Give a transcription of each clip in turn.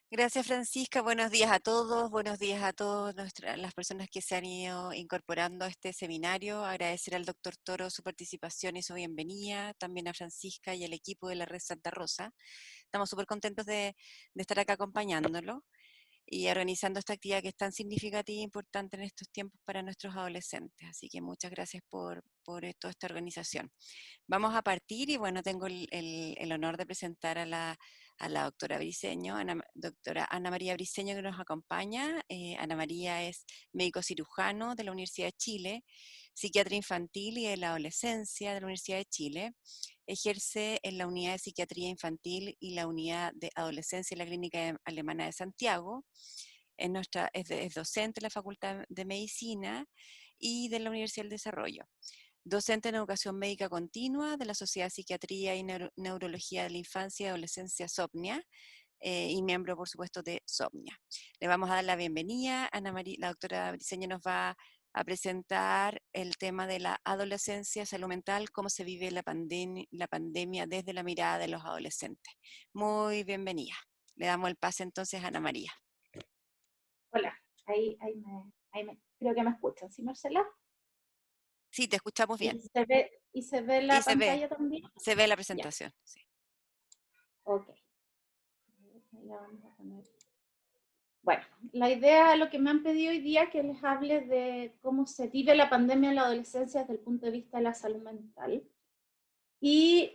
Gracias, Francisca. Buenos días a todos. Buenos días a todas las personas que se han ido incorporando a este seminario. Agradecer al doctor Toro su participación y su bienvenida. También a Francisca y al equipo de la Red Santa Rosa. Estamos súper contentos de estar acá acompañándolo y organizando esta actividad que es tan significativa e importante en estos tiempos para nuestros adolescentes. Así que muchas gracias por toda esta organización. Vamos a partir y bueno, tengo el honor de presentar a la doctora Briceño, doctora Ana María Briceño, que nos acompaña. Ana María es médico cirujano de la Universidad de Chile, psiquiatra infantil y de la adolescencia de la Universidad de Chile. Ejerce en la unidad de psiquiatría infantil y la unidad de adolescencia en la Clínica Alemana de Santiago. Es docente de la Facultad de Medicina y de la Universidad del Desarrollo. Docente en Educación Médica Continua de la Sociedad de Psiquiatría y Neurología de la Infancia y Adolescencia SOPNIA, y miembro, por supuesto, de SOPNIA. Le vamos a dar la bienvenida. Ana María, la doctora Briceño nos va a presentar el tema de la adolescencia, salud mental, cómo se vive la pandemia desde la mirada de los adolescentes. Muy bienvenida. Le damos el pase entonces a Ana María. Hola, creo que me escuchan, ¿sí, Marcela? Sí, te escuchamos bien. Y se ve Y la se ve, pantalla también? se ve la Ya, presentación. Sí. ok. Ya vamos a poner. Bueno, la idea, lo que me han pedido hoy día, que les hable de cómo se vive la pandemia en la adolescencia desde el punto de vista de la salud mental. Y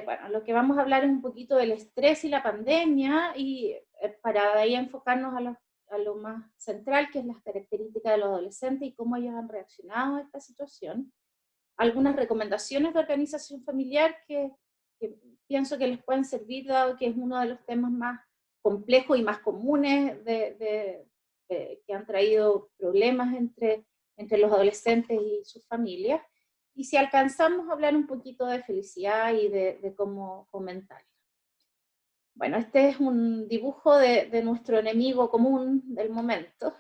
bueno, lo que vamos a hablar es un poquito del estrés y la pandemia, y para de ahí enfocarnos a lo más central, que es las características de los adolescentes y cómo ellos han reaccionado a esta situación. Algunas recomendaciones de organización familiar que pienso que les pueden servir, dado que es uno de los temas más complejos y más comunes que han traído problemas entre los adolescentes y sus familias. Y si alcanzamos a hablar un poquito de felicidad y de cómo fomentarla. Bueno, este es un dibujo de nuestro enemigo común del momento.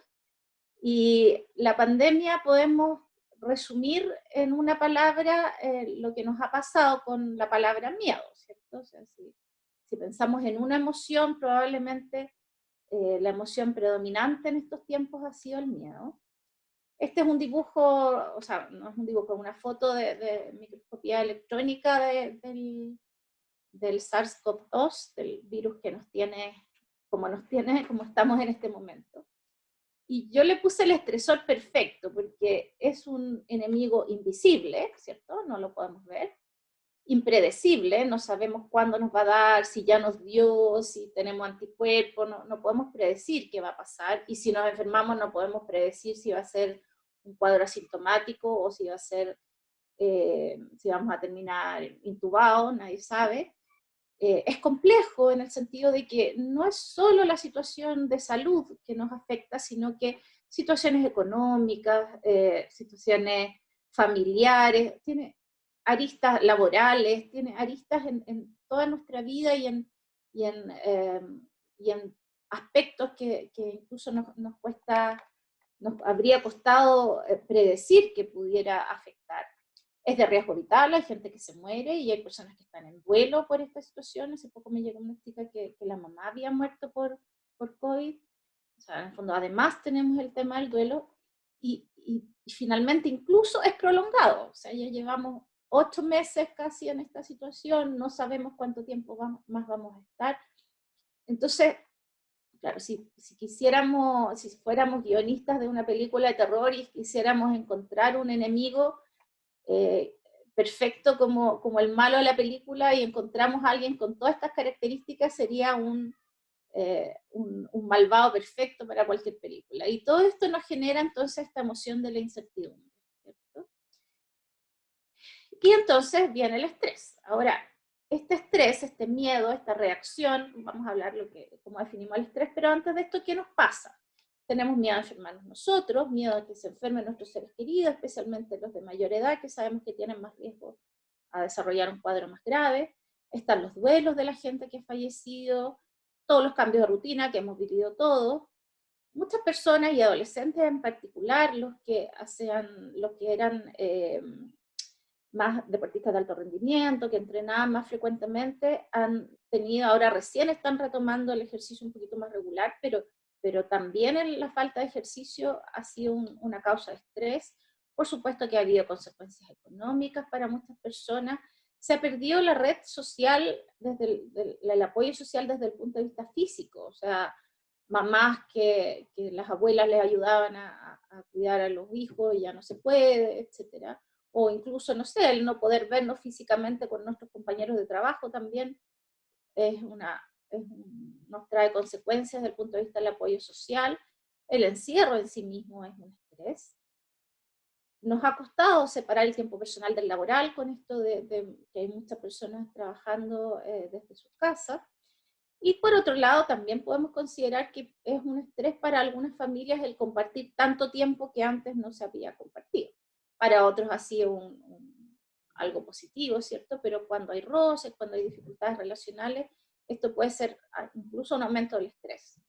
Y la pandemia podemos resumir en una palabra lo que nos ha pasado con la palabra miedo, ¿cierto? O sea, si pensamos en una emoción, probablemente la emoción predominante en estos tiempos ha sido el miedo. Este es un dibujo, o sea, no es un dibujo, es una foto de microscopía electrónica del SARS-CoV-2, del virus que nos tiene, como estamos en este momento. Y yo le puse el estresor perfecto, porque es un enemigo invisible, ¿cierto? No lo podemos ver. Impredecible, no sabemos cuándo nos va a dar, si ya nos dio, si tenemos anticuerpos, no podemos predecir qué va a pasar. Y si nos enfermamos, no podemos predecir si va a ser un cuadro asintomático o si va a ser, si vamos a terminar intubados, nadie sabe. Es complejo en el sentido de que no es solo la situación de salud que nos afecta, sino que situaciones económicas, situaciones familiares, tiene aristas laborales, tiene aristas en toda nuestra vida y y en aspectos que incluso nos cuesta, nos habría costado predecir que pudiera afectar. Es de riesgo vital, hay gente que se muere y hay personas que están en duelo por esta situación. Hace poco me llegó una chica que la mamá había muerto por COVID. O sea, en el fondo, además tenemos el tema del duelo y finalmente incluso es prolongado. O sea, ya llevamos 8 meses casi en esta situación, no sabemos cuánto tiempo más vamos a estar. Entonces, claro, si quisiéramos, si fuéramos guionistas de una película de terror y quisiéramos encontrar un enemigo, eh, perfecto como el malo de la película y encontramos a alguien con todas estas características, sería un malvado perfecto para cualquier película. Y todo esto nos genera entonces esta emoción de la incertidumbre, ¿cierto? Y entonces viene el estrés. Ahora, este estrés, este miedo, esta reacción, vamos a hablar cómo definimos el estrés, pero antes de esto, ¿qué nos pasa? Tenemos miedo a enfermarnos nosotros, miedo a que se enfermen nuestros seres queridos, especialmente los de mayor edad, que sabemos que tienen más riesgo a desarrollar un cuadro más grave. Están los duelos de la gente que ha fallecido, todos los cambios de rutina que hemos vivido todos. Muchas personas y adolescentes en particular, los que eran más deportistas de alto rendimiento, que entrenaban más frecuentemente, han tenido, ahora recién están retomando el ejercicio un poquito más regular, pero también la falta de ejercicio ha sido una causa de estrés. Por supuesto que ha habido consecuencias económicas para muchas personas. Se ha perdido la red social, desde el apoyo social desde el punto de vista físico, o sea, mamás que las abuelas les ayudaban a cuidar a los hijos y ya no se puede, etcétera. O incluso, no sé, el no poder vernos físicamente con nuestros compañeros de trabajo también nos trae consecuencias desde el punto de vista del apoyo social. El encierro en sí mismo es un estrés. Nos ha costado separar el tiempo personal del laboral con esto de que hay muchas personas trabajando desde sus casas. Y por otro lado, también podemos considerar que es un estrés para algunas familias el compartir tanto tiempo que antes no se había compartido. Para otros ha sido algo positivo, ¿cierto? Pero cuando hay roces, cuando hay dificultades relacionales, esto puede ser incluso un aumento del estrés.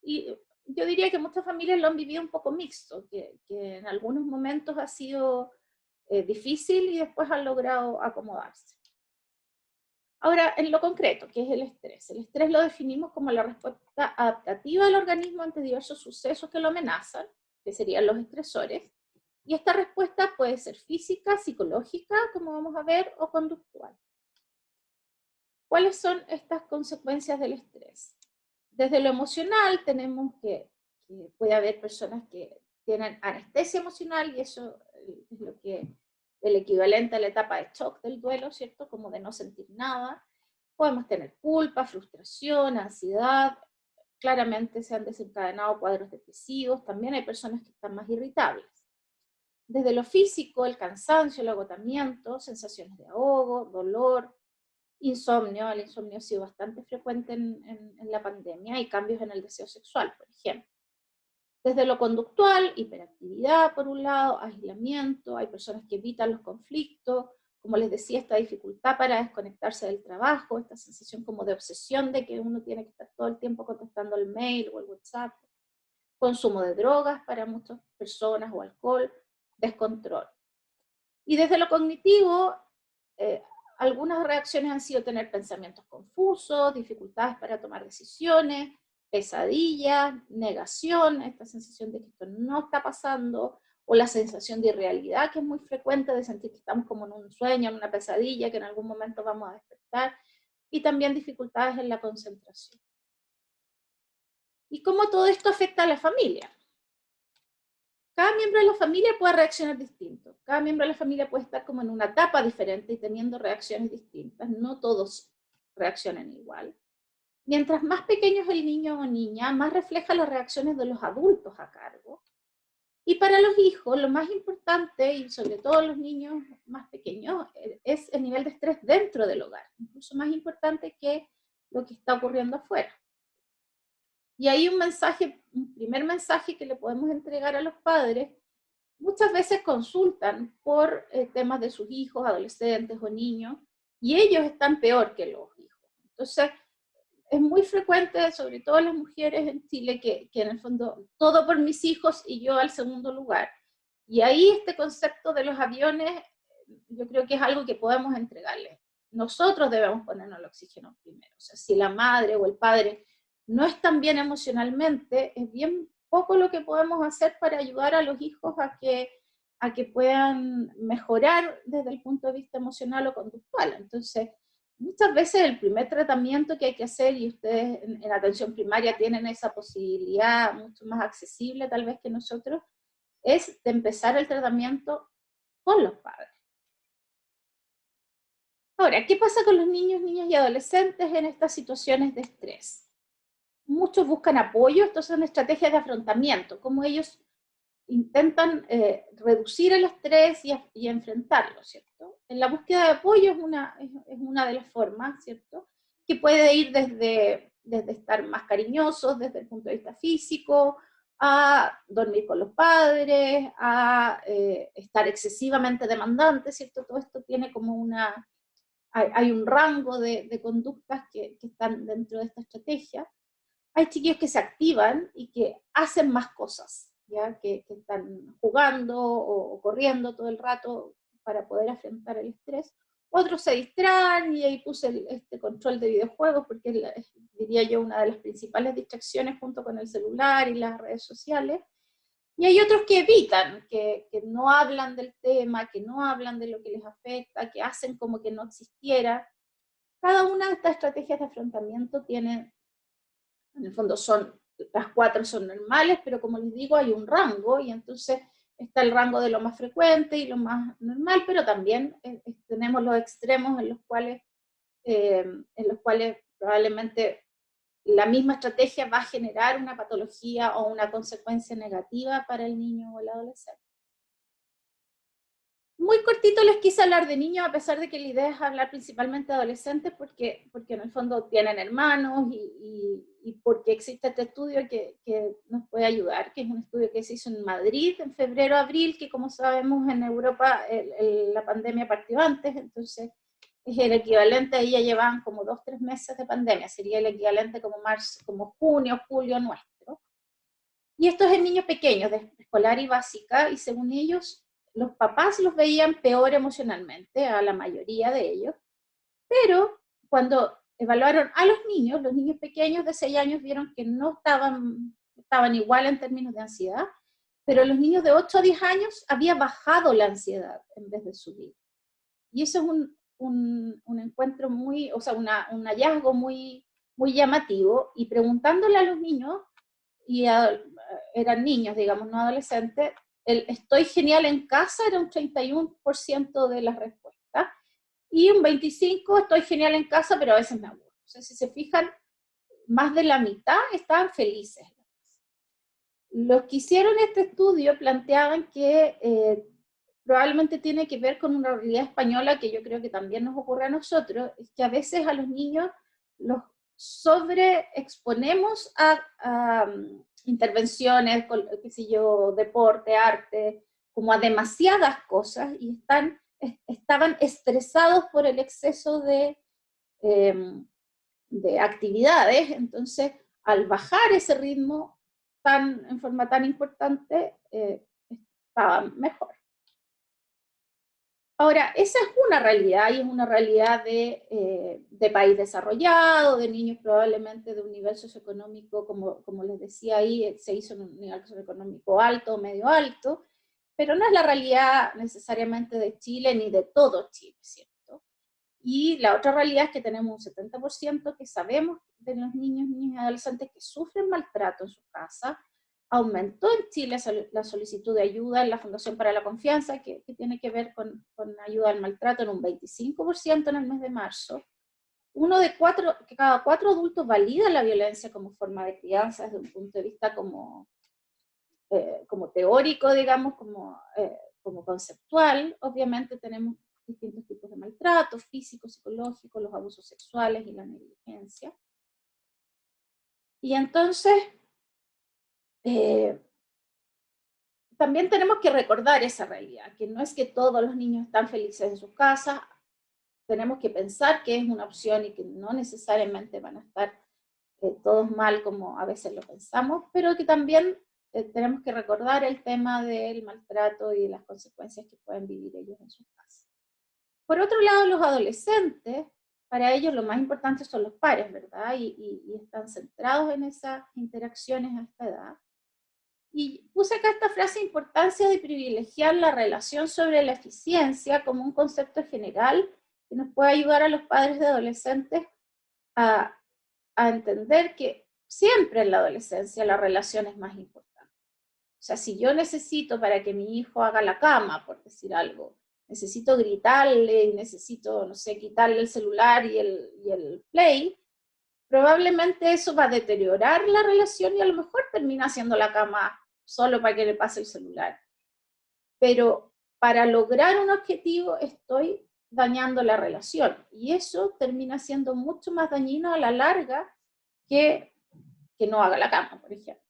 Y yo diría que muchas familias lo han vivido un poco mixto, que en algunos momentos ha sido difícil y después han logrado acomodarse. Ahora, en lo concreto, ¿qué es el estrés? El estrés lo definimos como la respuesta adaptativa del organismo ante diversos sucesos que lo amenazan, que serían los estresores, y esta respuesta puede ser física, psicológica, como vamos a ver, o conductual. ¿Cuáles son estas consecuencias del estrés? Desde lo emocional tenemos que puede haber personas que tienen anestesia emocional, y eso es lo que el equivalente a la etapa de shock del duelo, ¿cierto? Como de no sentir nada. Podemos tener culpa, frustración, ansiedad. Claramente se han desencadenado cuadros depresivos. También hay personas que están más irritables. Desde lo físico, el cansancio, el agotamiento, sensaciones de ahogo, dolor, insomnio. El insomnio ha sido bastante frecuente en la pandemia, y cambios en el deseo sexual, por ejemplo. Desde lo conductual, hiperactividad por un lado, aislamiento, hay personas que evitan los conflictos, como les decía, esta dificultad para desconectarse del trabajo, esta sensación como de obsesión de que uno tiene que estar todo el tiempo contestando el mail o el WhatsApp, consumo de drogas para muchas personas o alcohol, descontrol. Y desde lo cognitivo, algunas reacciones han sido tener pensamientos confusos, dificultades para tomar decisiones, pesadillas, negación, esta sensación de que esto no está pasando, o la sensación de irrealidad, que es muy frecuente, de sentir que estamos como en un sueño, en una pesadilla, que en algún momento vamos a despertar, y también dificultades en la concentración. ¿Y cómo todo esto afecta a la familia? Cada miembro de la familia puede reaccionar distinto. Cada miembro de la familia puede estar como en una etapa diferente y teniendo reacciones distintas. No todos reaccionan igual. Mientras más pequeño es el niño o niña, más refleja las reacciones de los adultos a cargo. Y para los hijos, lo más importante, y sobre todo los niños más pequeños, es el nivel de estrés dentro del hogar, incluso más importante que lo que está ocurriendo afuera. Y hay un primer mensaje que le podemos entregar a los padres. Muchas veces consultan por temas de sus hijos, adolescentes o niños, y ellos están peor que los hijos. Entonces, es muy frecuente, sobre todo las mujeres en Chile, que en el fondo, todo por mis hijos y yo al segundo lugar. Y ahí este concepto de los aviones, yo creo que es algo que podemos entregarles. Nosotros debemos ponernos el oxígeno primero. O sea, si la madre o el padre no están bien emocionalmente, es bien poco lo que podemos hacer para ayudar a los hijos a que puedan mejorar desde el punto de vista emocional o conductual. Entonces, muchas veces el primer tratamiento que hay que hacer, y ustedes en atención primaria tienen esa posibilidad mucho más accesible tal vez que nosotros, es de empezar el tratamiento con los padres. Ahora, ¿qué pasa con los niños, niñas y adolescentes en estas situaciones de estrés? Muchos buscan apoyo. Estas son estrategias de afrontamiento, como ellos intentan reducir el estrés y enfrentarlo, ¿cierto? En la búsqueda de apoyo es una de las formas, ¿cierto? Que puede ir desde estar más cariñosos desde el punto de vista físico, a dormir con los padres, a estar excesivamente demandantes, ¿cierto? Todo esto tiene como hay un rango de conductas que están dentro de esta estrategia. Hay chiquillos que se activan y que hacen más cosas, ¿ya? Que están jugando o corriendo todo el rato para poder afrontar el estrés, Otros se distraen y ahí puse este control de videojuegos porque diría yo una de las principales distracciones junto con el celular y las redes sociales. Y hay otros que evitan, que no hablan del tema, que no hablan de lo que les afecta, que hacen como que no existiera. Cada una de estas estrategias de afrontamiento tiene, en el fondo las 4 son normales, pero como les digo, hay un rango, y entonces está el rango de lo más frecuente y lo más normal, pero también tenemos los extremos en los cuales probablemente la misma estrategia va a generar una patología o una consecuencia negativa para el niño o el adolescente. Muy cortito les quise hablar de niños, a pesar de que la idea es hablar principalmente de adolescentes, porque en el fondo tienen hermanos y porque existe este estudio que nos puede ayudar, que es un estudio que se hizo en Madrid en febrero-abril, que como sabemos en Europa la pandemia partió antes, entonces es el equivalente, ahí ya llevan como 2-3 meses de pandemia, sería el equivalente como como junio, julio nuestro. Y esto es en niños pequeños, de escolar y básica, y según ellos, los papás los veían peor emocionalmente, a la mayoría de ellos, pero cuando evaluaron a los niños pequeños de 6 años vieron que no estaban igual en términos de ansiedad, pero los niños de 8 a 10 años había bajado la ansiedad en vez de subir. Y eso es un encuentro muy, o sea, un hallazgo muy, muy llamativo, y preguntándole a los niños, eran niños, digamos, no adolescentes, el estoy genial en casa era un 31% de las respuestas, y un 25% estoy genial en casa, pero a veces me aburro. O sea, si se fijan, más de la mitad estaban felices. Los que hicieron este estudio planteaban que probablemente tiene que ver con una realidad española que yo creo que también nos ocurre a nosotros, es que a veces a los niños los sobreexponemos a intervenciones, qué sé yo, deporte, arte, como a demasiadas cosas, y estaban estresados por el exceso de actividades. Entonces al bajar ese ritmo en forma tan importante, estaban mejor. Ahora, esa es una realidad, y es una realidad de país desarrollado, de niños probablemente de un nivel socioeconómico, como les decía ahí, se hizo en un nivel socioeconómico alto o medio alto, pero no es la realidad necesariamente de Chile ni de todo Chile, ¿cierto? Y la otra realidad es que tenemos un 70% que sabemos de los niños, niñas y adolescentes que sufren maltrato en su casa. Aumentó en Chile la solicitud de ayuda en la Fundación para la Confianza, que tiene que ver con ayuda al maltrato, en un 25% en el mes de marzo. Cada 4 adultos valida la violencia como forma de crianza desde un punto de vista como teórico, digamos, como conceptual. Obviamente tenemos distintos tipos de maltrato, físico, psicológico, los abusos sexuales y la negligencia. Y entonces, también tenemos que recordar esa realidad, que no es que todos los niños están felices en sus casas, tenemos que pensar que es una opción y que no necesariamente van a estar todos mal como a veces lo pensamos, pero que también tenemos que recordar el tema del maltrato y las consecuencias que pueden vivir ellos en sus casas. Por otro lado, los adolescentes, para ellos lo más importante son los pares, ¿verdad? Y están centrados en esas interacciones a esta edad. Y puse acá esta frase: importancia de privilegiar la relación sobre la eficiencia, como un concepto general que nos puede ayudar a los padres de adolescentes a entender que siempre en la adolescencia la relación es más importante. O sea, si yo necesito, para que mi hijo haga la cama, por decir algo, necesito gritarle, necesito, no sé, quitarle el celular y el play, probablemente eso va a deteriorar la relación y a lo mejor termina haciendo la cama solo para que le pase el celular. Pero para lograr un objetivo estoy dañando la relación, y eso termina siendo mucho más dañino a la larga que no haga la cama, por ejemplo.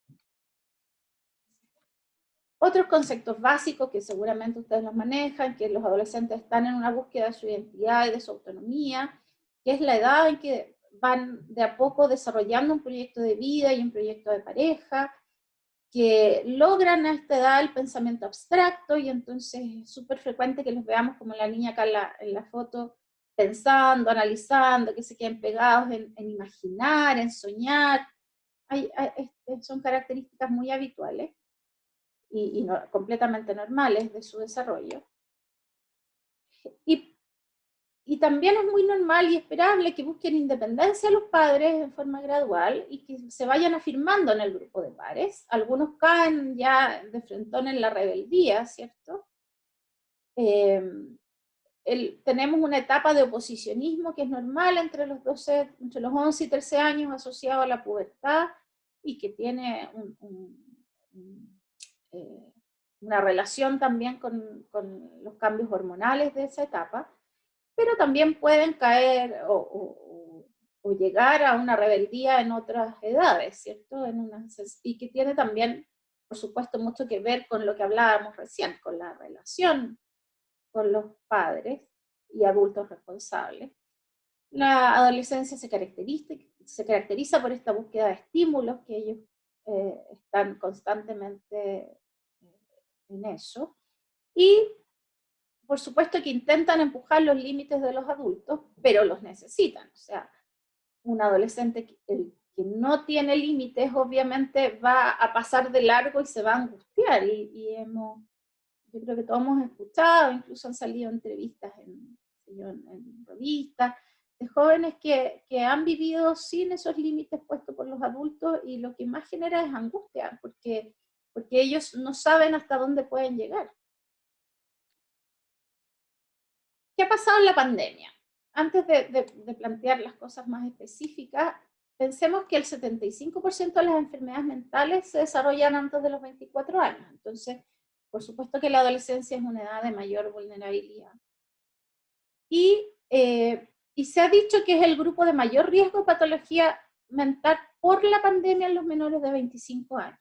Otros conceptos básicos que seguramente ustedes los manejan, que los adolescentes están en una búsqueda de su identidad y de su autonomía, que es la edad en que van de a poco desarrollando un proyecto de vida y un proyecto de pareja, que logran a esta edad el pensamiento abstracto, y entonces es súper frecuente que los veamos como la niña acá en la foto, pensando, analizando, que se queden pegados en imaginar, en soñar. Son características muy habituales y completamente normales de su desarrollo. Y también es muy normal y esperable que busquen independencia los padres en forma gradual y que se vayan afirmando en el grupo de pares. Algunos caen ya de frentón en la rebeldía, ¿cierto? Tenemos una etapa de oposicionismo que es normal entre los 11 y 13 años asociado a la pubertad y que tiene una relación también con los cambios hormonales de esa etapa, pero también pueden caer o llegar a una rebeldía en otras edades, ¿cierto? Y que tiene también, por supuesto, mucho que ver con lo que hablábamos recién, con la relación con los padres y adultos responsables. La adolescencia se caracteriza por esta búsqueda de estímulos, que ellos están constantemente en eso, y por supuesto que intentan empujar los límites de los adultos, pero los necesitan. O sea, un adolescente que no tiene límites obviamente va a pasar de largo y se va a angustiar, yo creo que todos hemos escuchado, incluso han salido entrevistas en revistas, de jóvenes que han vivido sin esos límites puestos por los adultos y lo que más genera es angustia, porque ellos no saben hasta dónde pueden llegar. ¿Qué ha pasado en la pandemia? Antes de plantear las cosas más específicas, pensemos que el 75% de las enfermedades mentales se desarrollan antes de los 24 años. Entonces, por supuesto que la adolescencia es una edad de mayor vulnerabilidad. Y se ha dicho que es el grupo de mayor riesgo de patología mental por la pandemia en los menores de 25 años.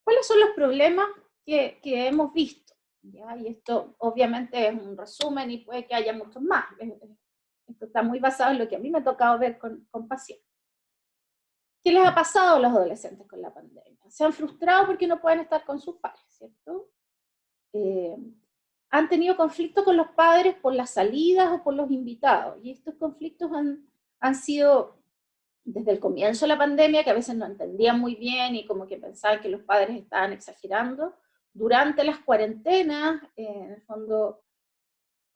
¿Cuáles son los problemas que hemos visto? ¿Ya? Y esto obviamente es un resumen y puede que haya muchos más. Esto está muy basado en lo que a mí me ha tocado ver con pacientes. ¿Qué les ha pasado a los adolescentes con la pandemia? Se han frustrado porque no pueden estar con sus padres, ¿cierto? Han tenido conflictos con los padres por las salidas o por los invitados. Y estos conflictos han sido desde el comienzo de la pandemia, que a veces no entendían muy bien y como que pensaban que los padres estaban exagerando. Durante las cuarentenas, en el fondo,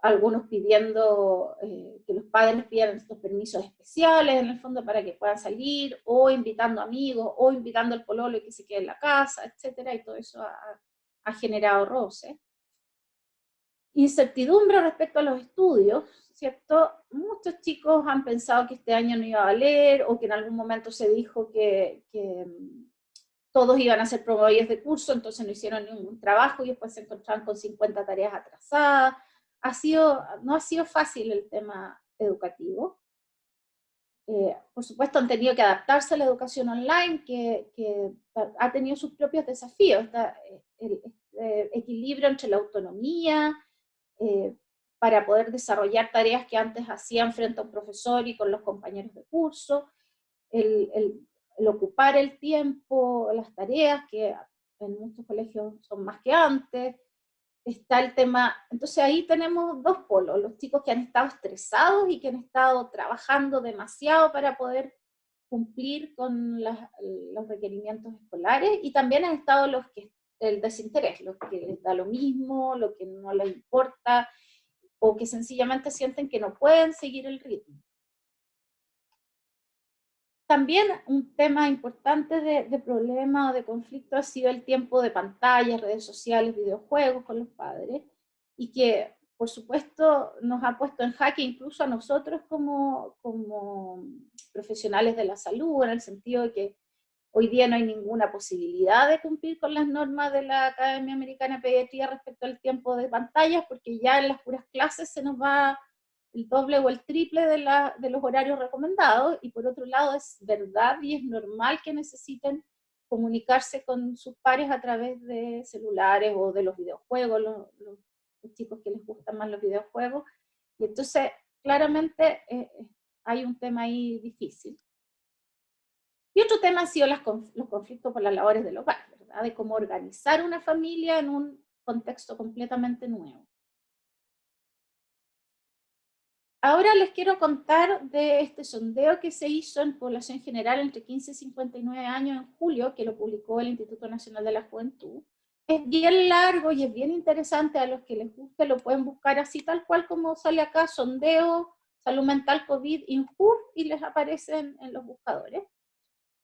algunos pidiendo que los padres pidan estos permisos especiales, en el fondo, para que puedan salir, o invitando amigos, o invitando al pololo y que se quede en la casa, etcétera, y todo eso ha generado roce. Incertidumbre respecto a los estudios, ¿cierto? Muchos chicos han pensado que este año no iba a valer, o que en algún momento se dijo que todos iban a ser promovidos de curso, entonces no hicieron ningún trabajo y después se encontraban con 50 tareas atrasadas. No ha sido fácil el tema educativo. Por supuesto han tenido que adaptarse a la educación online, que ha tenido sus propios desafíos. El equilibrio entre la autonomía, para poder desarrollar tareas que antes hacían frente a un profesor y con los compañeros de curso, el ocupar el tiempo, las tareas, que en muchos colegios son más que antes. Está el tema, entonces ahí tenemos dos polos, los chicos que han estado estresados y que han estado trabajando demasiado para poder cumplir con los requerimientos escolares, y también han estado el desinterés, los que les da lo mismo, lo que no les importa, o que sencillamente sienten que no pueden seguir el ritmo. También un tema importante de problema o de conflicto ha sido el tiempo de pantallas, redes sociales, videojuegos con los padres, y que por supuesto nos ha puesto en jaque incluso a nosotros como profesionales de la salud, en el sentido de que hoy día no hay ninguna posibilidad de cumplir con las normas de la Academia Americana de Pediatría respecto al tiempo de pantallas, porque ya en las puras clases se nos va el doble o el triple de los horarios recomendados, y por otro lado es verdad y es normal que necesiten comunicarse con sus pares a través de celulares o de los videojuegos, los chicos que les gustan más los videojuegos, y entonces claramente hay un tema ahí difícil. Y otro tema han sido los conflictos por las labores del hogar, ¿verdad? De cómo organizar una familia en un contexto completamente nuevo. Ahora les quiero contar de este sondeo que se hizo en población general entre 15 y 59 años en julio, que lo publicó el Instituto Nacional de la Juventud. Es bien largo y es bien interesante, a los que les guste lo pueden buscar así tal cual como sale acá, sondeo, salud mental COVID, INJUR, y les aparecen en los buscadores.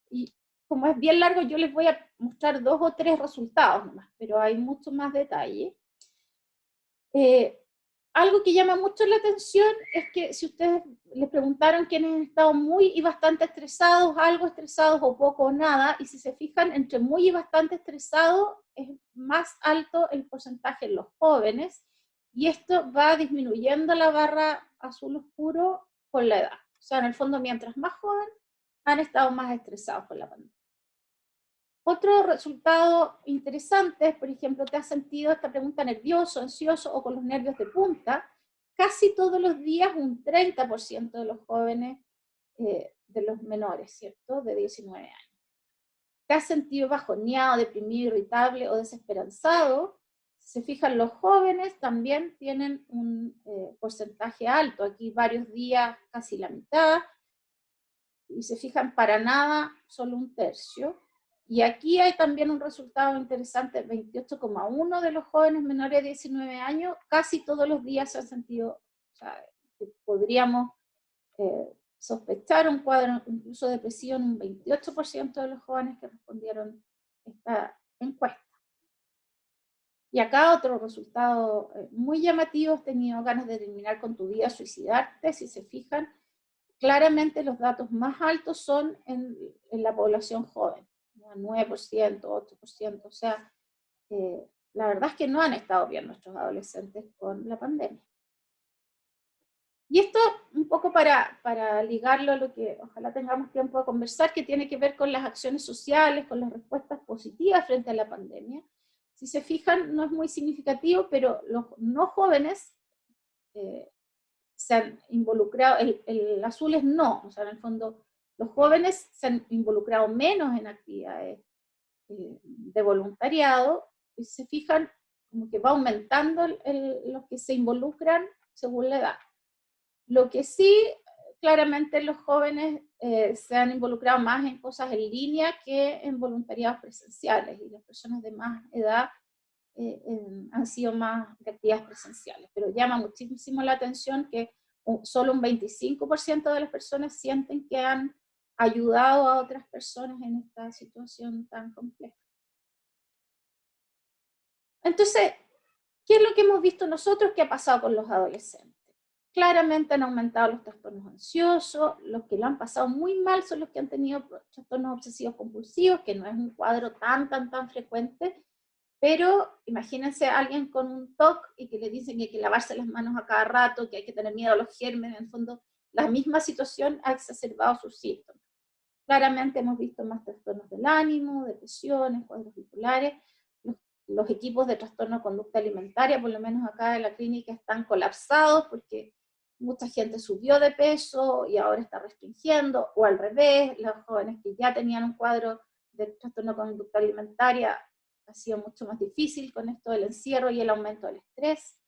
Y como es bien largo, yo les voy a mostrar 2 o 3 resultados nomás, pero hay mucho más detalle. Algo que llama mucho la atención es que si ustedes les preguntaron quiénes han estado muy y bastante estresados, algo estresados o poco o nada, y si se fijan, entre muy y bastante estresados es más alto el porcentaje en los jóvenes, y esto va disminuyendo la barra azul oscuro con la edad. O sea, en el fondo, mientras más joven, han estado más estresados con la pandemia. Otro resultado interesante es, por ejemplo, ¿te has sentido esta pregunta nervioso, ansioso o con los nervios de punta? Casi todos los días un 30% de los jóvenes, de los menores, ¿cierto? De 19 años. ¿Te has sentido bajoneado, deprimido, irritable o desesperanzado? Si se fijan, los jóvenes también tienen un porcentaje alto, aquí varios días casi la mitad, y se fijan, para nada, solo un tercio. Y aquí hay también un resultado interesante: 28,1 de los jóvenes menores de 19 años casi todos los días se han sentido, o sea, que podríamos sospechar un cuadro incluso depresivo en un 28% de los jóvenes que respondieron esta encuesta. Y acá otro resultado muy llamativo: has tenido ganas de terminar con tu vida, suicidarte. Si se fijan, claramente los datos más altos son en la población joven, 9%, 8%, o sea, la verdad es que no han estado bien nuestros adolescentes con la pandemia. Y esto un poco para ligarlo a lo que ojalá tengamos tiempo de conversar, que tiene que ver con las acciones sociales, con las respuestas positivas frente a la pandemia. Si se fijan, no es muy significativo, pero los no jóvenes se han involucrado, el azul es no, o sea, en el fondo los jóvenes se han involucrado menos en actividades de voluntariado, y se fijan como que va aumentando los que se involucran según la edad. Lo que sí, claramente los jóvenes se han involucrado más en cosas en línea que en voluntariados presenciales, y las personas de más edad han sido más de actividades presenciales, pero llama muchísimo la atención que solo un 25% de las personas sienten que han ayudado a otras personas en esta situación tan compleja. Entonces, ¿qué es lo que hemos visto nosotros que ha pasado con los adolescentes? Claramente han aumentado los trastornos ansiosos. Los que lo han pasado muy mal son los que han tenido trastornos obsesivos compulsivos, que no es un cuadro tan frecuente, pero imagínense a alguien con un TOC y que le dicen que hay que lavarse las manos a cada rato, que hay que tener miedo a los gérmenes. En el fondo, la misma situación ha exacerbado sus síntomas. Claramente hemos visto más trastornos del ánimo, depresiones, cuadros bipolares. Los equipos de trastorno de conducta alimentaria, por lo menos acá en la clínica, están colapsados porque mucha gente subió de peso y ahora está restringiendo, o al revés, los jóvenes que ya tenían un cuadro de trastorno de conducta alimentaria ha sido mucho más difícil con esto del encierro y el aumento del estrés.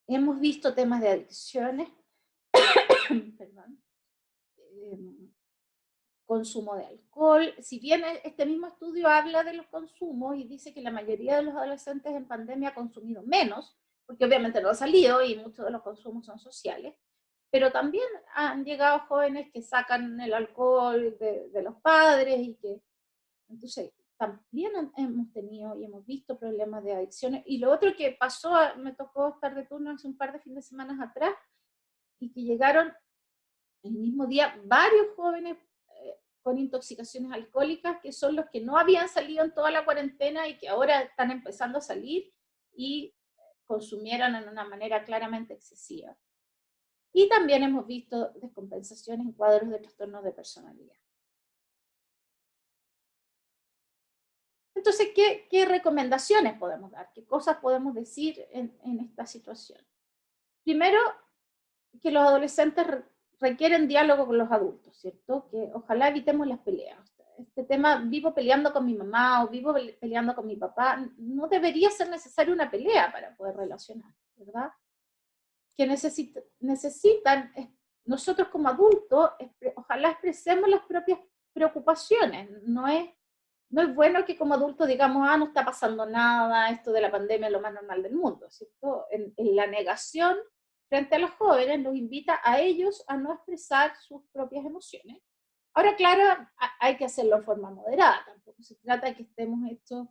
Hemos visto temas de adicciones, perdón, consumo de alcohol. Si bien este mismo estudio habla de los consumos y dice que la mayoría de los adolescentes en pandemia ha consumido menos, porque obviamente no ha salido y muchos de los consumos son sociales, pero también han llegado jóvenes que sacan el alcohol de los padres, y que entonces también hemos tenido y hemos visto problemas de adicciones. Y lo otro que pasó, me tocó estar de turno hace un par de fines de semana atrás, y que llegaron el mismo día varios jóvenes con intoxicaciones alcohólicas, que son los que no habían salido en toda la cuarentena y que ahora están empezando a salir y consumieron en una manera claramente excesiva. Y también hemos visto descompensaciones en cuadros de trastornos de personalidad. Entonces, ¿qué recomendaciones podemos dar? ¿Qué cosas podemos decir en esta situación? Primero, que los adolescentes requieren diálogo con los adultos, ¿cierto? Que ojalá evitemos las peleas. Este tema, vivo peleando con mi mamá o vivo peleando con mi papá, no debería ser necesaria una pelea para poder relacionar, ¿verdad? que necesitan, nosotros como adultos, ojalá expresemos las propias preocupaciones. No es bueno que como adultos digamos, no está pasando nada, esto de la pandemia es lo más normal del mundo, ¿cierto? En la negación frente a los jóvenes nos invita a ellos a no expresar sus propias emociones. Ahora, claro, hay que hacerlo de forma moderada, tampoco se trata de que estemos hechos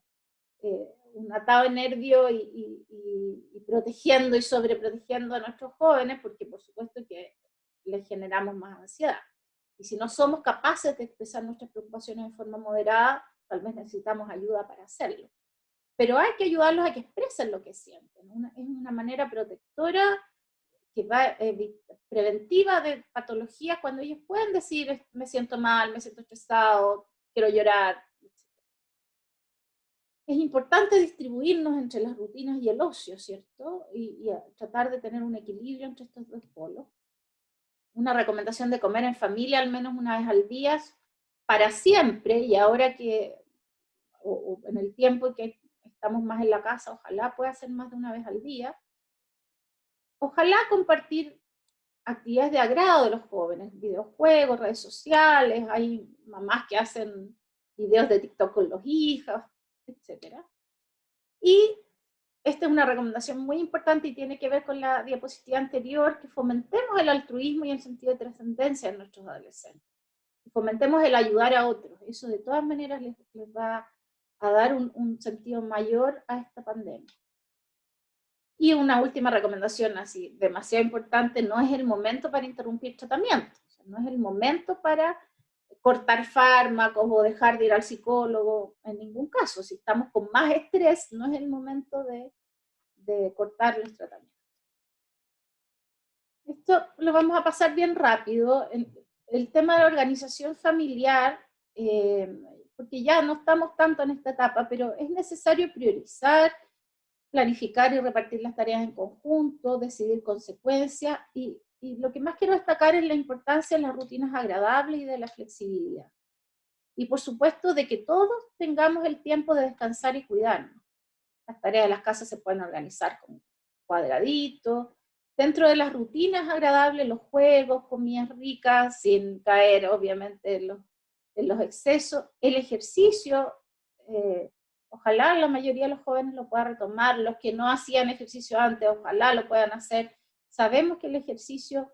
un atado de nervio y protegiendo y sobreprotegiendo a nuestros jóvenes, porque por supuesto que les generamos más ansiedad. Y si no somos capaces de expresar nuestras preocupaciones de forma moderada, tal vez necesitamos ayuda para hacerlo. Pero hay que ayudarlos a que expresen lo que sienten. Es una manera protectora que va preventiva de patologías cuando ellos pueden decir me siento mal, me siento estresado, quiero llorar. Es importante distribuirnos entre las rutinas y el ocio, ¿cierto? Y tratar de tener un equilibrio entre estos dos polos. Una recomendación de comer en familia al menos una vez al día para siempre, y ahora que, o en el tiempo que estamos más en la casa, ojalá pueda ser más de una vez al día. Ojalá compartir actividades de agrado de los jóvenes, videojuegos, redes sociales, hay mamás que hacen videos de TikTok con los hijos, etc. Y esta es una recomendación muy importante y tiene que ver con la diapositiva anterior, que fomentemos el altruismo y el sentido de trascendencia en nuestros adolescentes. Fomentemos el ayudar a otros. Eso de todas maneras les va a dar un sentido mayor a esta pandemia. Y una última recomendación así, demasiado importante, no es el momento para interrumpir tratamiento. O sea, no es el momento para cortar fármacos o dejar de ir al psicólogo, en ningún caso. Si estamos con más estrés, no es el momento de cortar los tratamientos. Esto lo vamos a pasar bien rápido. El tema de la organización familiar, porque ya no estamos tanto en esta etapa, pero es necesario priorizar, planificar y repartir las tareas en conjunto, decidir consecuencias, y lo que más quiero destacar es la importancia de las rutinas agradables y de la flexibilidad. Y por supuesto de que todos tengamos el tiempo de descansar y cuidarnos. Las tareas de las casas se pueden organizar con cuadraditos, dentro de las rutinas agradables, los juegos, comidas ricas, sin caer obviamente en los excesos, el ejercicio, ojalá la mayoría de los jóvenes lo puedan retomar, los que no hacían ejercicio antes, ojalá lo puedan hacer. Sabemos que el ejercicio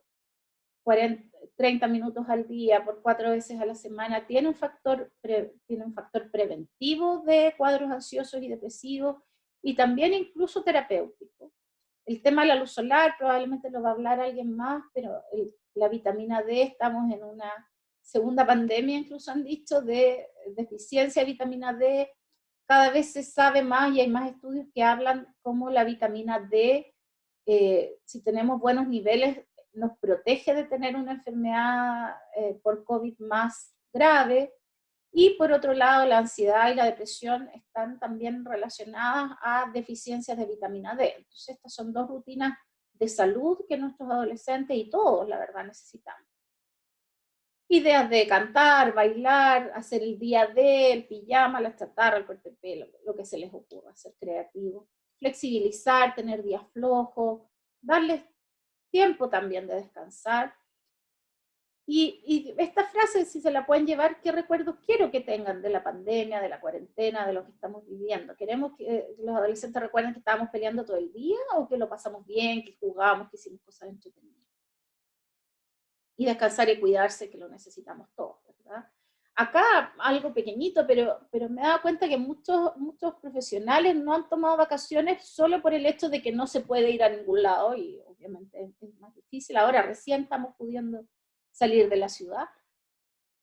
30 minutos al día por 4 veces a la semana tiene un factor preventivo de cuadros ansiosos y depresivos y también incluso terapéutico. El tema de la luz solar probablemente lo va a hablar alguien más, pero la vitamina D, estamos en una segunda pandemia, incluso han dicho, de deficiencia de vitamina D. Cada vez se sabe más y hay más estudios que hablan cómo la vitamina D, si tenemos buenos niveles, nos protege de tener una enfermedad por COVID más grave. Y por otro lado, la ansiedad y la depresión están también relacionadas a deficiencias de vitamina D. Entonces, estas son dos rutinas de salud que nuestros adolescentes y todos, la verdad, necesitamos. Ideas de cantar, bailar, hacer el día de, el pijama, la chatarra, el corte de pelo, lo que se les ocurra, ser creativo. Flexibilizar, tener días flojos, darles tiempo también de descansar. Y esta frase, si se la pueden llevar, ¿qué recuerdos quiero que tengan de la pandemia, de la cuarentena, de lo que estamos viviendo? ¿Queremos que los adolescentes recuerden que estábamos peleando todo el día o que lo pasamos bien, que jugamos, que hicimos cosas entretenidas? Y descansar y cuidarse, que lo necesitamos todos, ¿verdad? Acá algo pequeñito, pero me he dado cuenta que muchos profesionales no han tomado vacaciones solo por el hecho de que no se puede ir a ningún lado, y obviamente es más difícil. Ahora recién estamos pudiendo salir de la ciudad,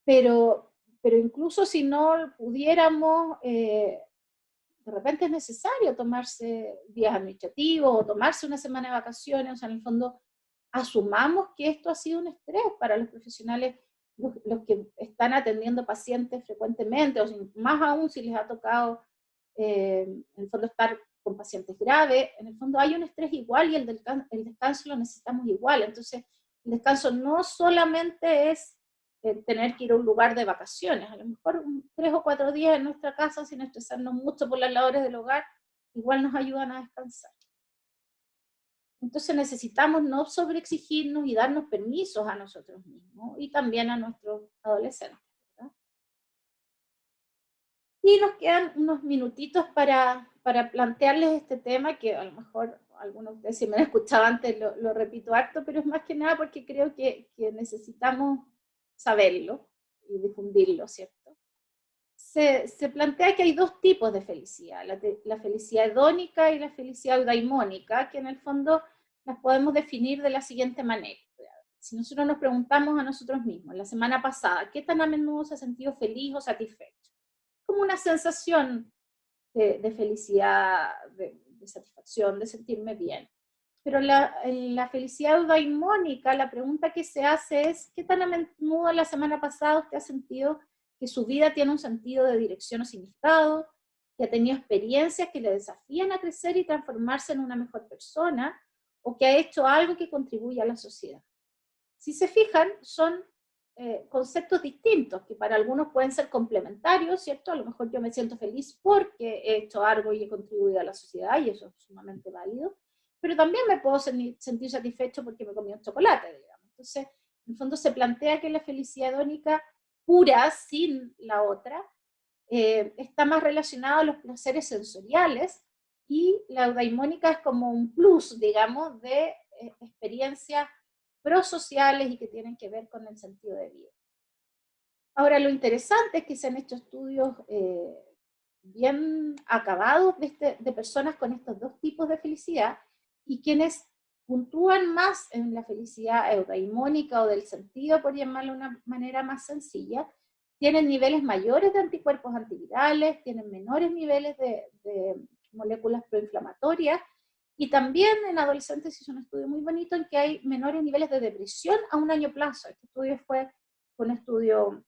pero incluso si no pudiéramos, de repente es necesario tomarse días administrativos o tomarse una semana de vacaciones. O sea, en el fondo asumamos que esto ha sido un estrés para los profesionales, los que están atendiendo pacientes frecuentemente, o más aún si les ha tocado, en el fondo, estar con pacientes graves. En el fondo hay un estrés igual y el descanso lo necesitamos igual. Entonces, el descanso no solamente es tener que ir a un lugar de vacaciones, a lo mejor 3 o 4 días en nuestra casa sin estresarnos mucho por las labores del hogar, igual nos ayudan a descansar. Entonces necesitamos no sobreexigirnos y darnos permisos a nosotros mismos y también a nuestros adolescentes, ¿verdad? Y nos quedan unos minutitos para plantearles este tema que a lo mejor algunos de ustedes, si me han escuchado antes, lo repito harto, pero es más que nada porque creo que necesitamos saberlo y difundirlo, ¿cierto? Se plantea que hay dos tipos de felicidad, la felicidad hedónica y la felicidad eudaimónica, que en el fondo las podemos definir de la siguiente manera. Si nosotros nos preguntamos a nosotros mismos, la semana pasada, ¿qué tan a menudo se ha sentido feliz o satisfecho? Como una sensación de felicidad, de satisfacción, de sentirme bien. Pero la felicidad eudaimónica, la pregunta que se hace es, ¿qué tan a menudo la semana pasada usted ha sentido que su vida tiene un sentido de dirección o significado, que ha tenido experiencias que le desafían a crecer y transformarse en una mejor persona, o que ha hecho algo que contribuye a la sociedad? Si se fijan, son conceptos distintos, que para algunos pueden ser complementarios, ¿cierto? A lo mejor yo me siento feliz porque he hecho algo y he contribuido a la sociedad, y eso es sumamente válido, pero también me puedo sentir satisfecho porque me comí un chocolate, digamos. Entonces, en el fondo se plantea que la felicidad hedónica pura, sin la otra, está más relacionada a los placeres sensoriales, y la eudaimónica es como un plus, digamos, de experiencias prosociales y que tienen que ver con el sentido de vida. Ahora, lo interesante es que se han hecho estudios bien acabados de personas con estos dos tipos de felicidad, y quienes puntúan más en la felicidad eudaimónica o del sentido, por llamarlo de una manera más sencilla, tienen niveles mayores de anticuerpos antivirales, tienen menores niveles de moléculas proinflamatorias, y también en adolescentes se hizo un estudio muy bonito en que hay menores niveles de depresión a un año plazo. Este estudio fue un estudio,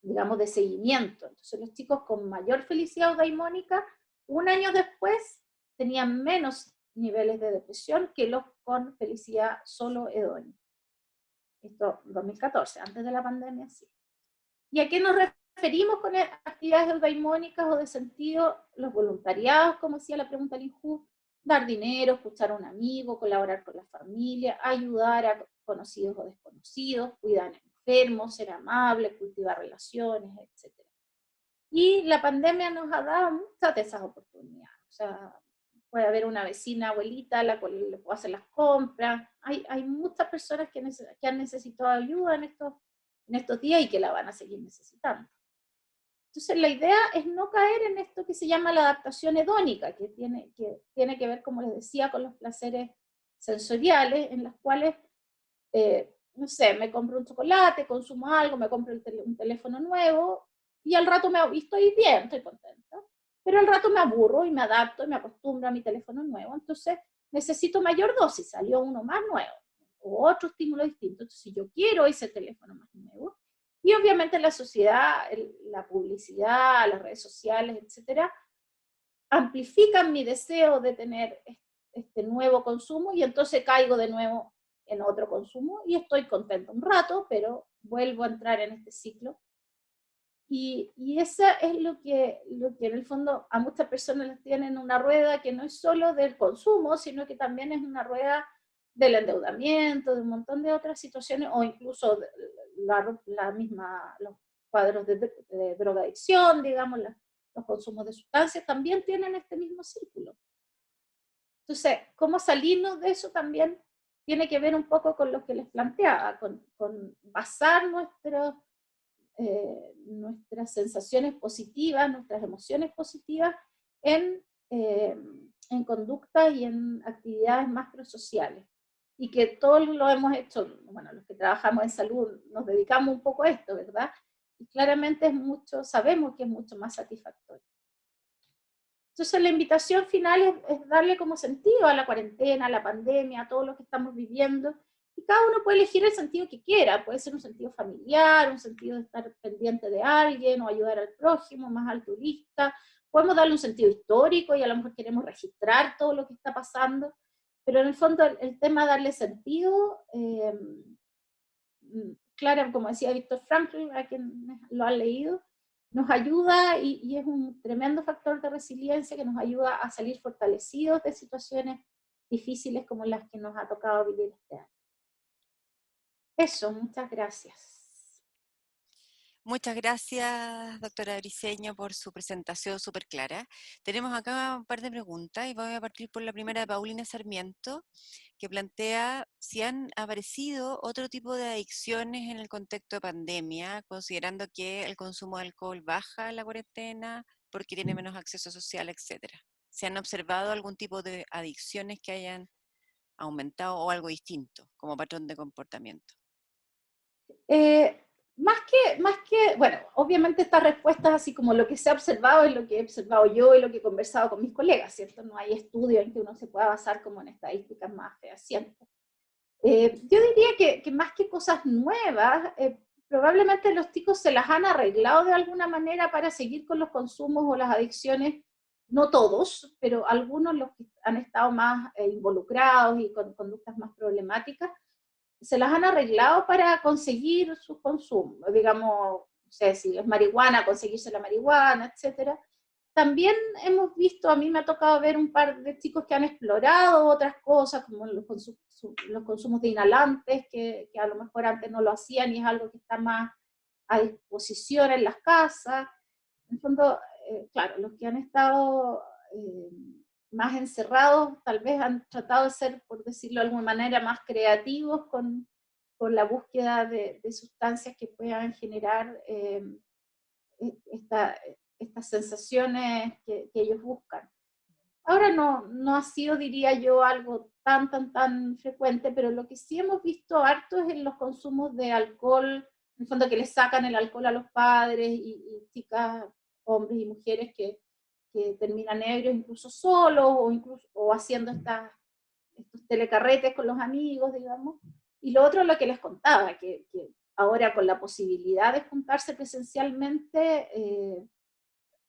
digamos, de seguimiento. Entonces los chicos con mayor felicidad eudaimónica, un año después, tenían menos niveles de depresión que los con felicidad solo hedónica. Esto 2014, antes de la pandemia, sí. ¿Y a qué nos referimos con actividades eudaimónicas o de sentido? Los voluntariados, como decía la pregunta del INJU, dar dinero, escuchar a un amigo, colaborar con la familia, ayudar a conocidos o desconocidos, cuidar a enfermos, ser amable, cultivar relaciones, etc. Y la pandemia nos ha dado muchas de esas oportunidades. O sea, puede haber una vecina, abuelita, a la cual le puedo hacer las compras. Hay muchas personas que han necesitado ayuda en estos días y que la van a seguir necesitando. Entonces la idea es no caer en esto que se llama la adaptación hedónica, que tiene que ver, como les decía, con los placeres sensoriales, en las cuales, no sé, me compro un chocolate, consumo algo, me compro un teléfono nuevo, y al rato y estoy bien, estoy contenta, pero al rato me aburro y me adapto y me acostumbro a mi teléfono nuevo, entonces necesito mayor dosis, salió uno más nuevo, o otro estímulo distinto. Entonces, si yo quiero ese teléfono más nuevo, y obviamente la sociedad, la publicidad, las redes sociales, etcétera, amplifican mi deseo de tener este nuevo consumo, y entonces caigo de nuevo en otro consumo y estoy contento un rato, pero vuelvo a entrar en este ciclo. Y eso es lo que en el fondo a muchas personas les tienen una rueda que no es solo del consumo, sino que también es una rueda del endeudamiento, de un montón de otras situaciones, o incluso la misma, los cuadros de drogadicción, digamos, los consumos de sustancias, también tienen este mismo círculo. Entonces, cómo salirnos de eso también tiene que ver un poco con lo que les planteaba, con basar nuestras sensaciones positivas, nuestras emociones positivas en conductas y en actividades más prosociales. Y que todos lo hemos hecho, bueno, los que trabajamos en salud nos dedicamos un poco a esto, ¿verdad? Y claramente sabemos que es mucho más satisfactorio. Entonces la invitación final es darle como sentido a la cuarentena, a la pandemia, a todo lo que estamos viviendo, y cada uno puede elegir el sentido que quiera. Puede ser un sentido familiar, un sentido de estar pendiente de alguien o ayudar al prójimo, más altruista. Podemos darle un sentido histórico y a lo mejor queremos registrar todo lo que está pasando, pero en el fondo el tema de darle sentido, claro, como decía Víctor Frankl, a quien lo ha leído, nos ayuda y es un tremendo factor de resiliencia que nos ayuda a salir fortalecidos de situaciones difíciles como las que nos ha tocado vivir este año. Eso, muchas gracias. Muchas gracias, doctora Briceño, por su presentación súper clara. Tenemos acá un par de preguntas y voy a partir por la primera de Paulina Sarmiento, que plantea si han aparecido otro tipo de adicciones en el contexto de pandemia, considerando que el consumo de alcohol baja en la cuarentena porque tiene menos acceso social, etcétera. ¿Se han observado algún tipo de adicciones que hayan aumentado o algo distinto como patrón de comportamiento? Bueno, obviamente estas respuestas, así como lo que se ha observado, es lo que he observado yo y lo que he conversado con mis colegas, ¿cierto? No hay estudio en que uno se pueda basar como en estadísticas más fehacientes. Yo diría que más que cosas nuevas, probablemente los chicos se las han arreglado de alguna manera para seguir con los consumos o las adicciones, no todos, pero algunos los que han estado más involucrados y con conductas más problemáticas, se las han arreglado para conseguir sus consumos, digamos, no sé si es marihuana, conseguirse la marihuana, etcétera. También hemos visto, a mí me ha tocado ver un par de chicos que han explorado otras cosas, como los consumos de inhalantes, que a lo mejor antes no lo hacían y es algo que está más a disposición en las casas. En el fondo, claro, los que han estado más encerrados tal vez han tratado de ser, por decirlo de alguna manera, más creativos con la búsqueda de sustancias que puedan generar esta, estas sensaciones que ellos buscan. Ahora no ha sido, diría yo, algo tan frecuente, pero lo que sí hemos visto harto es en los consumos de alcohol, en el fondo que le sacan el alcohol a los padres y chicas, hombres y mujeres que terminan ebrios incluso solos o haciendo estos telecarretes con los amigos, digamos. Y lo otro es lo que les contaba, que ahora con la posibilidad de juntarse presencialmente,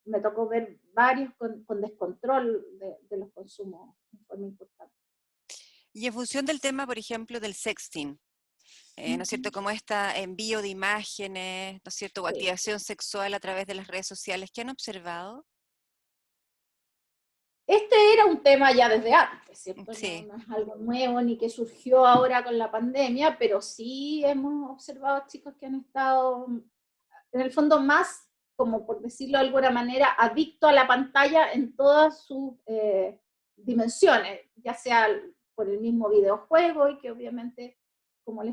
me tocó ver varios con descontrol de los consumos de forma importante. Y en función del tema, por ejemplo, del sexting, ¿no es cierto? Como esta envío de imágenes, ¿no es cierto? O Sí. activación sexual a través de las redes sociales, ¿qué han observado? Este era un tema ya desde antes, ¿cierto? Sí. No es algo nuevo ni que surgió ahora con la pandemia, pero sí hemos observado chicos que han estado, en el fondo, más, como por decirlo de alguna manera, adicto a la pantalla en todas sus dimensiones, ya sea por el mismo videojuego y que obviamente, como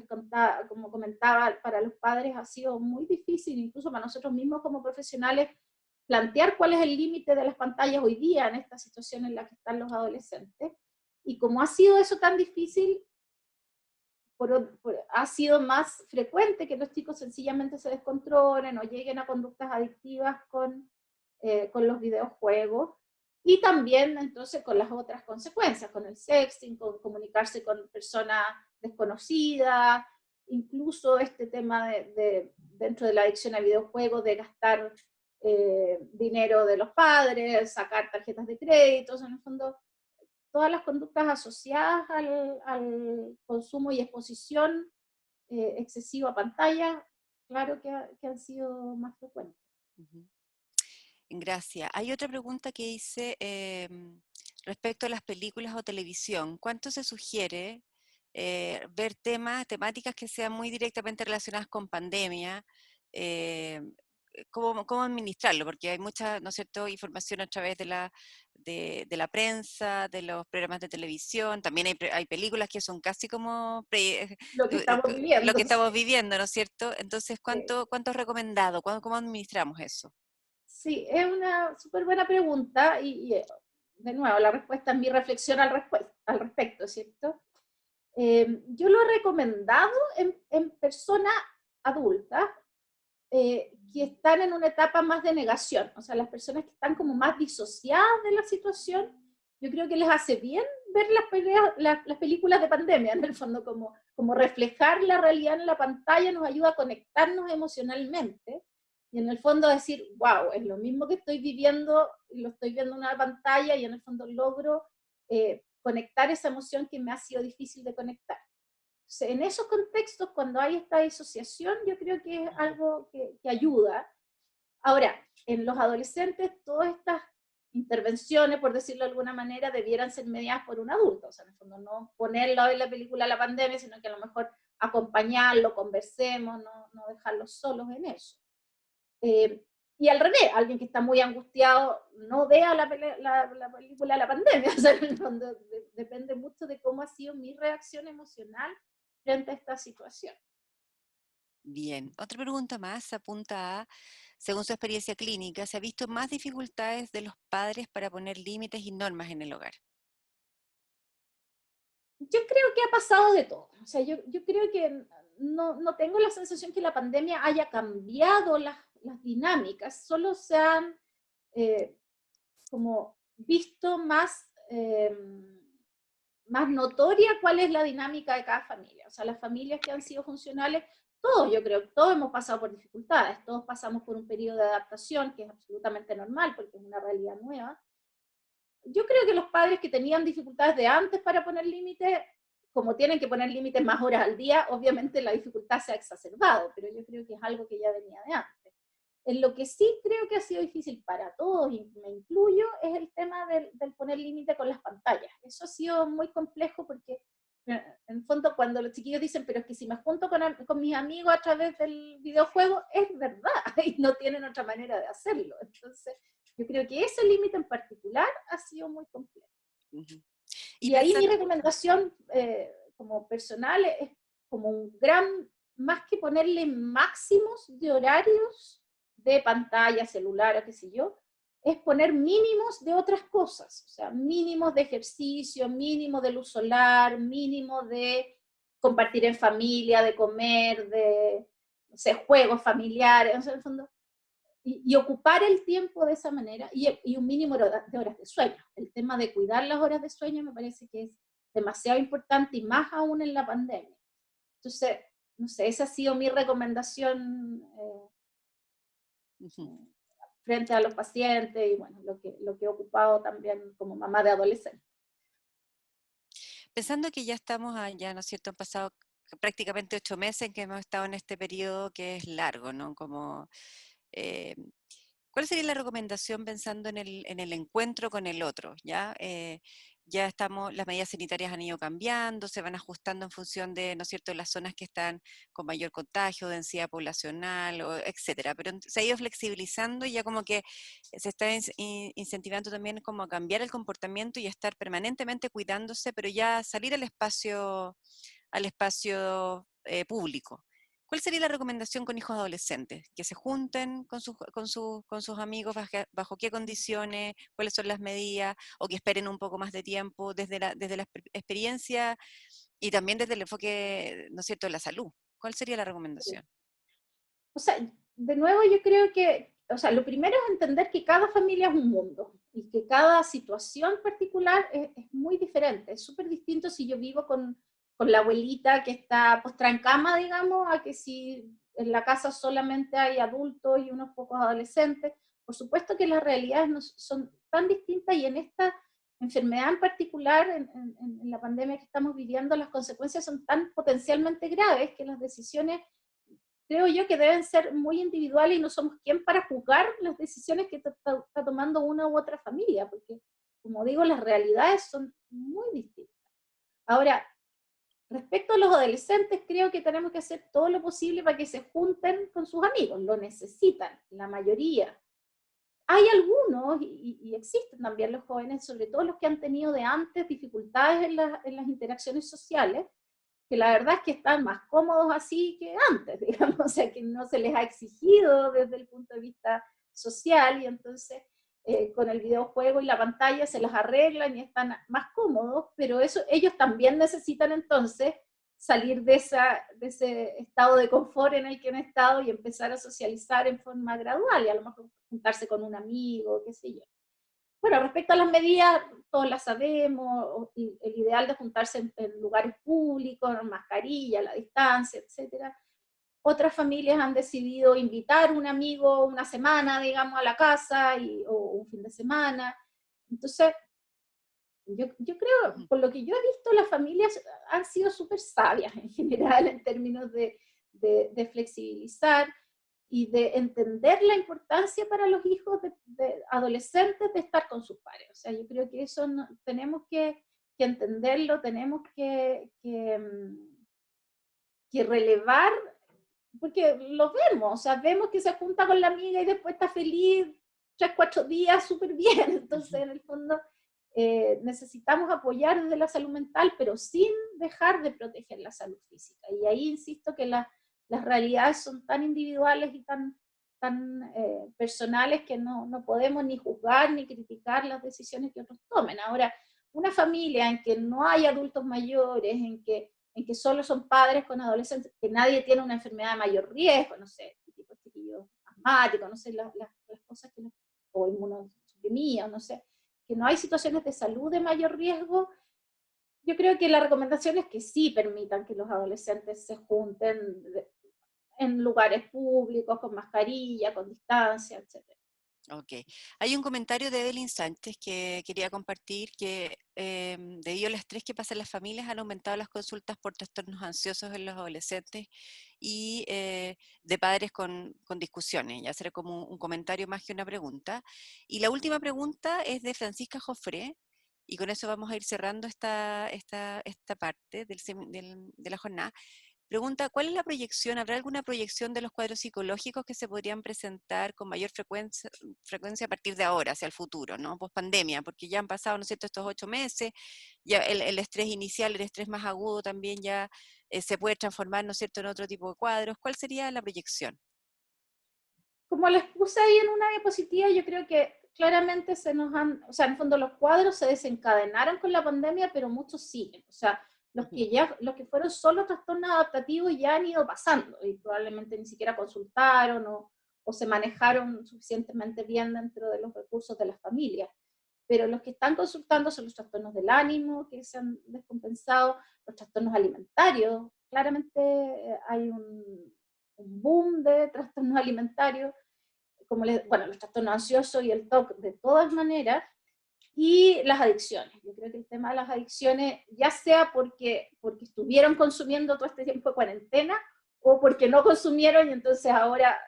comentaba, para los padres ha sido muy difícil, incluso para nosotros mismos como profesionales, plantear cuál es el límite de las pantallas hoy día en esta situación en la que están los adolescentes. Y como ha sido eso tan difícil, ha sido más frecuente que los chicos sencillamente se descontrolen o lleguen a conductas adictivas con los videojuegos. Y también entonces con las otras consecuencias, con el sexting, con comunicarse con personas desconocidas, incluso este tema dentro de la adicción a videojuegos, de gastar dinero de los padres, sacar tarjetas de crédito, en el fondo todas las conductas asociadas al consumo y exposición excesiva a pantalla, claro que han sido más frecuentes. Ujú. Gracias. Hay otra pregunta que hice respecto a las películas o televisión. ¿Cuánto se sugiere ver temáticas que sean muy directamente relacionadas con pandemia? eh, ¿Cómo administrarlo? Porque hay mucha, ¿no es cierto?, información a través de la prensa, de los programas de televisión. También hay películas que son casi como Lo que estamos lo viviendo. que estamos viviendo, ¿no es cierto? Entonces, Sí, ¿cuánto es recomendado? ¿Cómo administramos eso? sí, es una súper buena pregunta de nuevo, la respuesta es mi reflexión al respecto, ¿cierto? Yo lo he recomendado en personas adultas que están en una etapa más de negación, o sea, las personas que están como más disociadas de la situación, yo creo que les hace bien ver las películas de pandemia, en el fondo, como reflejar la realidad en la pantalla nos ayuda a conectarnos emocionalmente, y en el fondo decir, wow, es lo mismo que estoy viviendo, y lo estoy viendo en una pantalla, y en el fondo logro conectar esa emoción que me ha sido difícil de conectar. En esos contextos, cuando hay esta disociación, yo creo que es algo que ayuda. Ahora, en los adolescentes, todas estas intervenciones, por decirlo de alguna manera, debieran ser mediadas por un adulto. O sea, en el fondo no ponerlo en la película La Pandemia, sino que a lo mejor acompañarlo, conversemos, no dejarlos solos en eso. Y al revés, alguien que está muy angustiado no vea la película La Pandemia. O sea, en el fondo depende mucho de cómo ha sido mi reacción emocional frente a esta situación. Bien, otra pregunta más apunta a, según su experiencia clínica, ¿se ha visto más dificultades de los padres para poner límites y normas en el hogar? Yo creo que ha pasado de todo. O sea, yo creo que no tengo la sensación que la pandemia haya cambiado las dinámicas, solo se han como visto más notoria cuál es la dinámica de cada familia. O sea, las familias que han sido funcionales, todos, yo creo, todos hemos pasado por dificultades, todos pasamos por un periodo de adaptación que es absolutamente normal porque es una realidad nueva. Yo creo que los padres que tenían dificultades de antes para poner límites, como tienen que poner límites más horas al día, obviamente la dificultad se ha exacerbado, pero yo creo que es algo que ya venía de antes. En lo que sí creo que ha sido difícil para todos, y me incluyo, es el tema del poner límite con las pantallas. Eso ha sido muy complejo porque, en el fondo, cuando los chiquillos dicen, pero es que si me junto con mis amigos a través del videojuego, es verdad, y no tienen otra manera de hacerlo. Entonces, yo creo que ese límite en particular ha sido muy complejo. Ujú. Y Y ahí mi pensando, recomendación como personal es como un gran, más que ponerle máximos de horarios de pantalla, celular o qué sé yo, es poner mínimos de otras cosas, o sea, mínimos de ejercicio, mínimo de luz solar, mínimo de compartir en familia, de comer, de, no sé, juegos familiares, o sea, en el fondo, y ocupar el tiempo de esa manera y un mínimo de horas de sueño. El tema de cuidar las horas de sueño me parece que es demasiado importante y más aún en la pandemia. Entonces, no sé, esa ha sido mi recomendación ujú, frente a los pacientes y bueno, lo que he ocupado también como mamá de adolescente. pensando que ya estamos allá, ¿no es cierto? Han pasado prácticamente 8 meses en que hemos estado en este periodo que es largo, ¿no? Como, eh, ¿cuál sería la recomendación pensando en el encuentro con el otro? ¿Ya? Ya estamos, las medidas sanitarias han ido cambiando, se van ajustando en función de, ¿no es cierto?, las zonas que están con mayor contagio, densidad poblacional, etcétera. Pero se ha ido flexibilizando y ya como que se está incentivando también como a cambiar el comportamiento y a estar permanentemente cuidándose, pero ya salir al espacio público. ¿Cuál sería la recomendación con hijos adolescentes? ¿Que se junten con sus amigos? ¿Bajo qué condiciones? ¿Cuáles son las medidas? ¿O que esperen un poco más de tiempo desde la experiencia y también desde el enfoque, ¿no es cierto?, de la salud? ¿Cuál sería la recomendación? O sea, de nuevo yo creo que, o sea, lo primero es entender que cada familia es un mundo y que cada situación particular es muy diferente. Es súper distinto si yo vivo con la abuelita que está postrada en cama, digamos, a que si en la casa solamente hay adultos y unos pocos adolescentes. Por supuesto que las realidades no son tan distintas y en esta enfermedad en particular, en la pandemia que estamos viviendo, las consecuencias son tan potencialmente graves que las decisiones creo yo que deben ser muy individuales y no somos quien para juzgar las decisiones que está tomando una u otra familia, porque como digo, las realidades son muy distintas. Ahora, respecto a los adolescentes, creo que tenemos que hacer todo lo posible para que se junten con sus amigos, lo necesitan, la mayoría. Hay algunos, y existen también los jóvenes, sobre todo los que han tenido de antes dificultades en las interacciones sociales, que la verdad es que están más cómodos así que antes, digamos, o sea, que no se les ha exigido desde el punto de vista social y entonces con el videojuego y la pantalla se las arreglan y están más cómodos, pero eso ellos también necesitan entonces salir de ese estado de confort en el que han estado y empezar a socializar en forma gradual y a lo mejor juntarse con un amigo, qué sé yo. Bueno, respecto a las medidas, todos las sabemos, el ideal de juntarse en lugares públicos, mascarilla, la distancia, etcétera. Otras familias han decidido invitar a un amigo una semana, digamos, a la casa o un fin de semana. Entonces, yo creo, Ujú. por lo que yo he visto, las familias han sido súper sabias en general en términos de flexibilizar y de entender la importancia para los hijos de adolescentes de estar con sus padres. O sea, yo creo que eso tenemos que entenderlo, tenemos que relevar, porque lo vemos, o sea, vemos que se junta con la amiga y después está feliz 3, 4 días súper bien. Entonces, Ujú. en el fondo, necesitamos apoyar desde la salud mental, pero sin dejar de proteger la salud física. Y ahí insisto que las realidades son tan individuales y tan personales que no podemos ni juzgar ni criticar las decisiones que otros tomen. Ahora, una familia en que no hay adultos mayores, en que solo son padres con adolescentes, que nadie tiene una enfermedad de mayor riesgo, no sé, tipo chiquillos asmáticos, no sé, las cosas que o inmunosuprimidos, no sé, que no hay situaciones de salud de mayor riesgo. Yo creo que la recomendación es que sí permitan que los adolescentes se junten en lugares públicos, con mascarilla, con distancia, etcétera. Ok. Hay un comentario de Evelyn Sánchez que quería compartir que debido al estrés que pasan las familias han aumentado las consultas por trastornos ansiosos en los adolescentes y de padres con discusiones. Ya será como un comentario más que una pregunta. Y la última pregunta es de Francisca Jofré y con eso vamos a ir cerrando esta parte de la jornada. Pregunta, ¿cuál es la proyección? ¿Habrá alguna proyección de los cuadros psicológicos que se podrían presentar con mayor frecuencia a partir de ahora, hacia el futuro, ¿no? Post pandemia, porque ya han pasado, ¿no es cierto?, estos 8 meses, ya el estrés inicial, el estrés más agudo también ya se puede transformar, ¿no es cierto?, en otro tipo de cuadros. ¿Cuál sería la proyección? Como les puse ahí en una diapositiva, yo creo que claramente o sea, en el fondo los cuadros se desencadenaron con la pandemia, pero muchos siguen. O sea, Ujú. los que fueron solo trastornos adaptativos ya han ido pasando y probablemente ni siquiera consultaron o se manejaron suficientemente bien dentro de los recursos de las familias. Pero los que están consultando son los trastornos del ánimo, que se han descompensado, los trastornos alimentarios. Claramente hay un boom de trastornos alimentarios, bueno, los trastornos ansiosos y el TOC de todas maneras, y las adicciones. Yo creo que el tema de las adicciones, ya sea porque estuvieron consumiendo todo este tiempo de cuarentena, o porque no consumieron y entonces ahora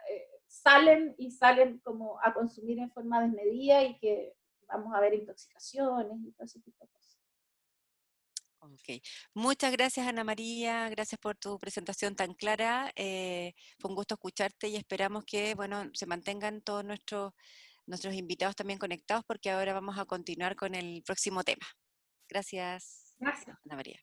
salen como a consumir en forma desmedida y que vamos a ver intoxicaciones y todo ese tipo de cosas. Ok. Muchas gracias, Ana María. Gracias por tu presentación tan clara. Fue un gusto escucharte y esperamos que, bueno, se mantengan todos nuestros invitados también conectados porque ahora vamos a continuar con el próximo tema. Gracias, Gracias. Ana María.